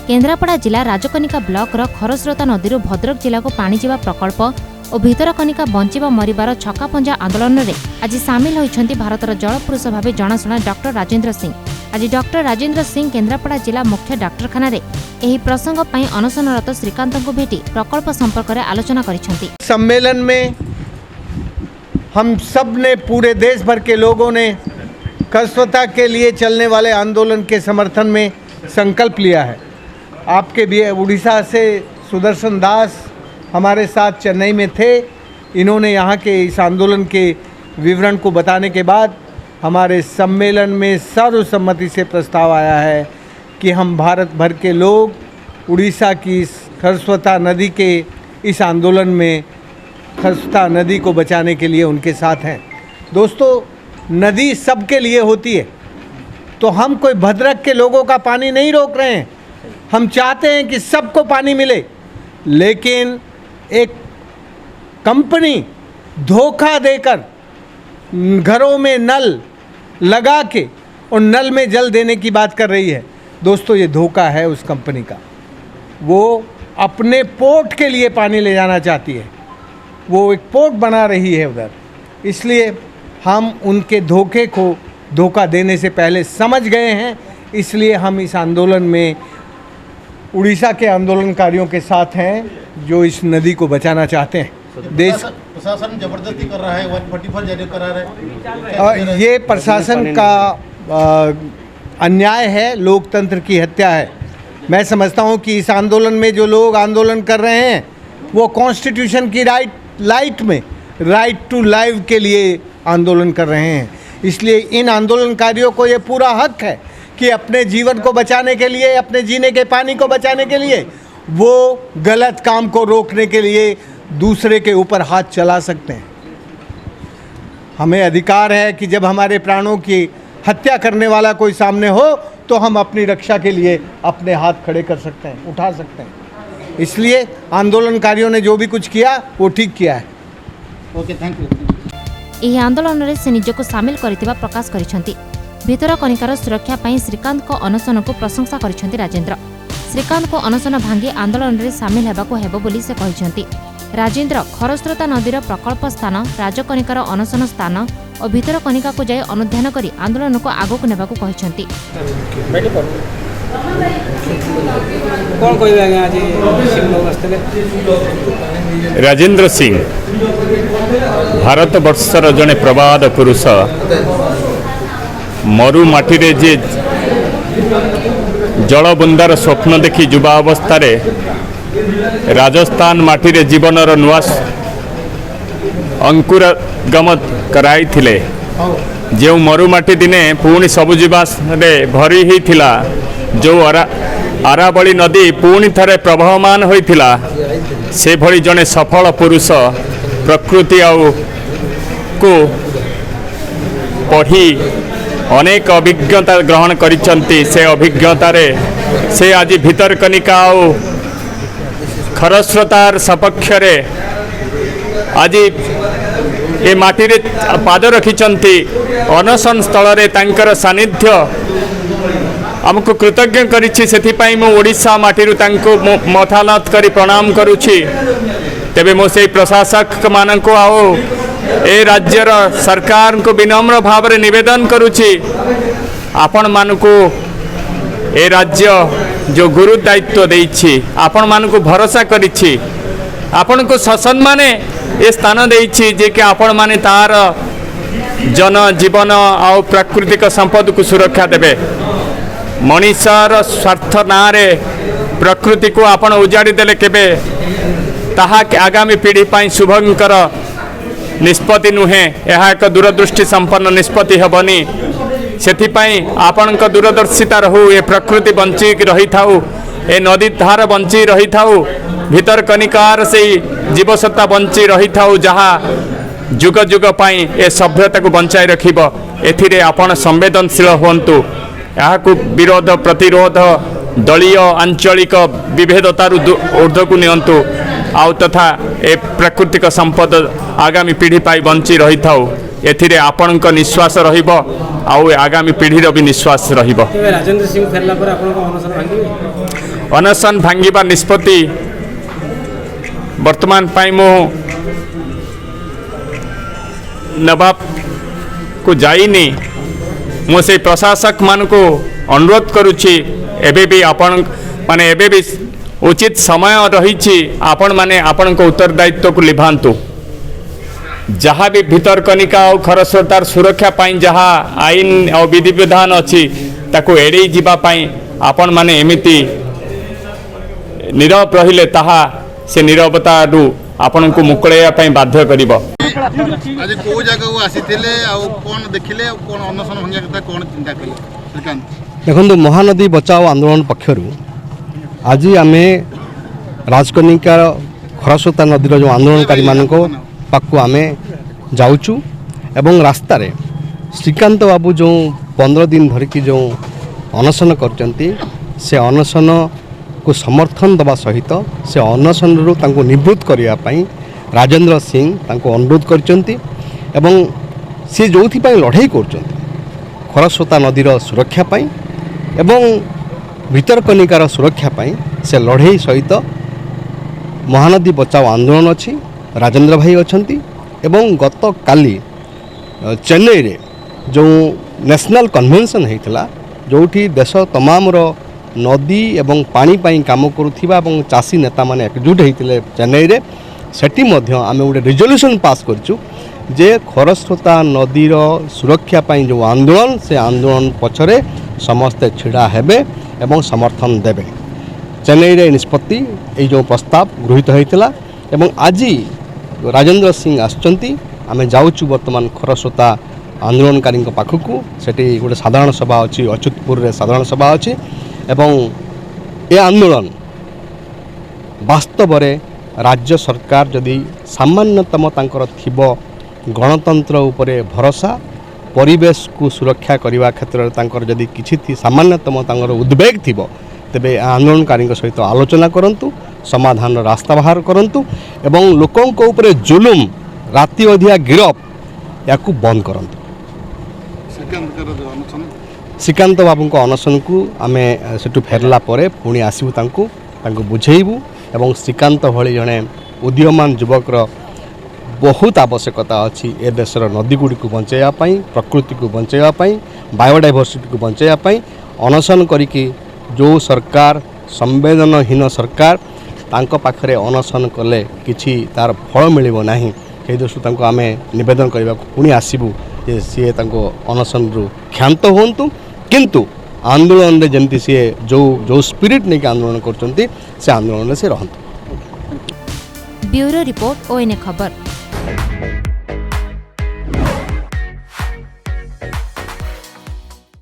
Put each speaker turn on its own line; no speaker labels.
केन्द्रापड़ा जिला राजकनिका ब्लॉक खरस्रोता नदी भद्रक जिला को पानी जीवा प्रकल्प और भितरकनिका बंचिबा मरिबार छक्कापंजा आंदोलन में आज सामिल होइछन्ति भारतर जलपुरुष भाव जनाशुना डॉक्टर राजेंद्र सिंह। आज डॉक्टर राजेंद्र सिंह केन्द्रापड़ा जिला मुख्य डाक्तरखाना एही प्रसंग पई अनशनरत श्रीकांत को भेटी प्रकल्प संपर्क में आलोचना करिछन्ति।
सम्मेलन में हम सब ने, पूरे देश भर के लोगों ने खरस्रोता के लिए चलने वाले आंदोलन के समर्थन में संकल्प लिया है। आपके भी उड़ीसा से सुदर्शन दास हमारे साथ चेन्नई में थे। इन्होंने यहाँ के इस आंदोलन के विवरण को बताने के बाद हमारे सम्मेलन में सर्वसम्मति से प्रस्ताव आया है कि हम भारत भर के लोग उड़ीसा की इस खरस्रोता नदी के इस आंदोलन में खरस्रोता नदी को बचाने के लिए उनके साथ हैं। दोस्तों, नदी सबके लिए होती है, तो हम कोई भद्रक के लोगों का पानी नहीं रोक रहे हैं। हम चाहते हैं कि सबको पानी मिले, लेकिन एक कंपनी धोखा देकर घरों में नल लगा के और नल में जल देने की बात कर रही है। दोस्तों, ये धोखा है उस कंपनी का। वो अपने पोर्ट के लिए पानी ले जाना चाहती है, वो एक पोर्ट बना रही है उधर। इसलिए हम उनके धोखे को धोखा देने से पहले समझ गए हैं। इसलिए हम इस आंदोलन में उड़ीसा के आंदोलनकारियों के साथ हैं जो इस नदी को बचाना चाहते हैं। देश
प्रशासन जबरदस्ती कर रहा है, 144 जारी करा रहा है।
ये प्रशासन का अन्याय है, लोकतंत्र की हत्या है। मैं समझता हूँ कि इस आंदोलन में जो लोग आंदोलन कर रहे हैं वो कॉन्स्टिट्यूशन की राइट में राइट टू लाइफ के लिए आंदोलन कर रहे हैं। इसलिए इन आंदोलनकारियों को ये पूरा हक है कि अपने जीवन को बचाने के लिए, अपने जीने के पानी को बचाने के लिए वो गलत काम को रोकने के लिए दूसरे के ऊपर हाथ चला सकते हैं। हमें अधिकार है कि जब हमारे प्राणों की हत्या करने वाला कोई सामने हो तो हम अपनी रक्षा के लिए अपने हाथ खड़े कर सकते हैं, उठा सकते हैं। इसलिए आंदोलनकारियों ने जो भी कुछ किया वो ठीक किया है।
Okay, thank you.
यह आंदोलन में से निजको सामिल करथिबा प्रकाश करिसेंति। भितरकनिकार सुरक्षा पई श्रीकांत को अनशन को प्रशंसा करिसेंति राजेंद्र। श्रीकांत को अनशन भांगी आंदोलन में सामिल हेबाको हेबो बोली से कहिसेंति। राजेंद्र खरस्रोता नदीर प्रकल्प स्थान, राजकनिकार अनशन स्थान और भितरकनिका को जाय अनुध्यान करी आंदोलन को आगक नेबाको कहिसेंति।
राजेंद्र सिंह भारत वर्षर जड़े प्रबाद पुरुष। मरु माटी रे जे जलबुंदार स्वप्न देखी युवा अवस्था राजस्थान माटी रे जीवनर नुआ अंकुरगम कराई थिले। जो मरुमाटी दिने पुणी सबुजीवास भरी होता, जो आरावली नदी पुणी थरे प्रवहमान होता, से भली जने सफल पुरुष प्रकृति को पढ़ी अनेक अभिज्ञता ग्रहण करिसंती। से अभिज्ञतार से आज भितरकनिका और खरस्रोतार सपक्ष आज ए माटी रे पाद रखिचंती। अनशन स्थल रे तांकर सानिध्य आमको कृतज्ञ करिछि। सेथिपाई मो ओडिशा माटी रु तांको मथानत करी प्रणाम करुछि। तेबे मो से प्रशासक मानक आओ ए राज्यर सरकार को विनम्र भाव में निवेदन करुछि, आपण मानकु ए राज्य जो गुरु दायित्व देइछि, आपण मानकु भरोसा करिछि, आपण को शासन माने ए स्थान देइछि जे कि आपण माने तार जन जीवन आ प्राकृतिक संपद को सुरक्षा देबे। मनीषर स्वार्थ नारे प्रकृति को आपण उजाड़ी देले केबे ताहा आगामी पीढ़ी पाई शुभंकर निष्पत्ति नुहे। यह एक दूरदृष्टि संपन्न निष्पत्ति हेबनी। सेथिपाई आपणक दूरदर्शिता रहू, ए प्रकृति बंची रही थाऊ, ए नदी धार बंची रही थाऊ, भितरकनिकार से जीवसत्ता बंची रही थाऊ, जहाँ जुग जुग पाई ए सभ्यता को बंचाई रखिब। एथिरे आपण संवेदनशील हुंतु। यहाँ को विरोध प्रतिरोध दलीय आंचलिक विभेदतार ऊर्ध्व को नियंतु आउ तथा ए प्राकृतिक संपद आगामी पीढ़ी पाई बंची रही थाऊ। एथिरे आपणक निश्वास रहिब आउ आगामी पीढ़ीर भी निश्वास रहिब।
राजेंद्र सिंह फेरला पर आपन को अनशन भांगी
अनशन भांगिबा निष्पत्ति वर्तमान पाई मु नवा को जाइनी मु से प्रशासक मान को अनुरोध करुछि एबे भी आपण माने एबे भी उचित समय रही आपण माने आपण को उत्तरदायित्व को लिभांतु जहाँ भी भितरकनिका और खरस्रोतार सुरक्षा पाई जहाँ आईन और विधि विधान अच्छी ताको एड़े जीवा पाई आपण माने एमिति नीरव रहिले ताहा से नीरवता आपण को मुकळेया पाई बाध्य करिवो।
आज को जगह को आसीथिले आ कोन देखिले कोन अनशन भंगिया कथा कोन चिंता कले श्रीकांत
देखो महानदी बचाओ आंदोलन पक्षर आज आम राजकनिका खरस्रोता नदीर जो आंदोलनकारी मान पाखु आम जाऊँ एवं रास्तार श्रीकांत बाबू जो 15 दिन धरिकी जो अनशन करचंती से अनशन को समर्थन दबा सहित से अनशन रु निवृत्त करने राजेंद्र सिंह अनुरोध करचंती एवं सी जो लड़ाई कर खरस्रोता नदीर सुरक्षा पाई एवं भितरकनिकार सुरक्षा पाई से लड़ाई सहित महानदी बचाओ आंदोलन अच्छी राजेंद्र भाई अच्छी एवं गत काली चेन्नई रे जो नेशनल कन्वेंशन होता जो देश तमाम नदी एवं पानी पाई काम करुवा एवं चाषी नेता माने एकजुट होते चेन्नई रे सेठी मध्य आम गोटे रिजोल्यूशन पास करचु जे खरस्रोता नदीर सुरक्षा पाई जो आंदोलन से आंदोलन पछरे समस्ते छिड़ा हेबे एवं समर्थन देबे। चेन्नई रे निष्पत्ति ये जो प्रस्ताव गृहीत होता एवं आज राजेंद्र सिंह आसचंती आमे जाऊँ वर्तमान खरस्रोता आंदोलनकारी पाखक सेठी गोटे साधारण सभा अच्छी अच्युतपुर रे साधारण सभा अच्छी एवं ये आंदोलन वास्तव रे राज्य सरकार जदि सामान्यतम तांकर थिबो गणतंत्र उपरे भरोसा परिवेश को सुरक्षा करने क्षेत्र में तांकर जदि किछि सामान्यतम तांकर उद्वेग थिबो तेबे आंदोलनकारी सहित आलोचना करंतु समाधान रास्ता बाहर करंतु एवं लोकों को उपरे जुलुम राति अधिया गिरफ या बंद करंतु। श्रीकांत बाबू को अनशन को आम सेठू फेरला परे पुणी आसबू तांको बुझेबू एवं श्रीकांत भली जड़े उदीयमान युवकर बहुत आवश्यकता अच्छी ए देशर नदी गुड़ी को बचाइवाई प्रकृति को बचाइवाई बायोडाइवर्सिटी को बचाइवाई अनशन करिकी जो सरकार संवेदनहीन सरकार तांको पाखरे अनशन कले किछि तार फल मिलिबो नाही से दृष्टि आम निवेदन करने पुणी आसबू जे सी अनशन रु क्षांत होंतु किंतु आंदोलन रे जमती सी जो स्पिरिट नहीं आंदोलन करचंती से आंदोलन से रहंतु।
ब्यूरो रिपोर्ट ONA खबर।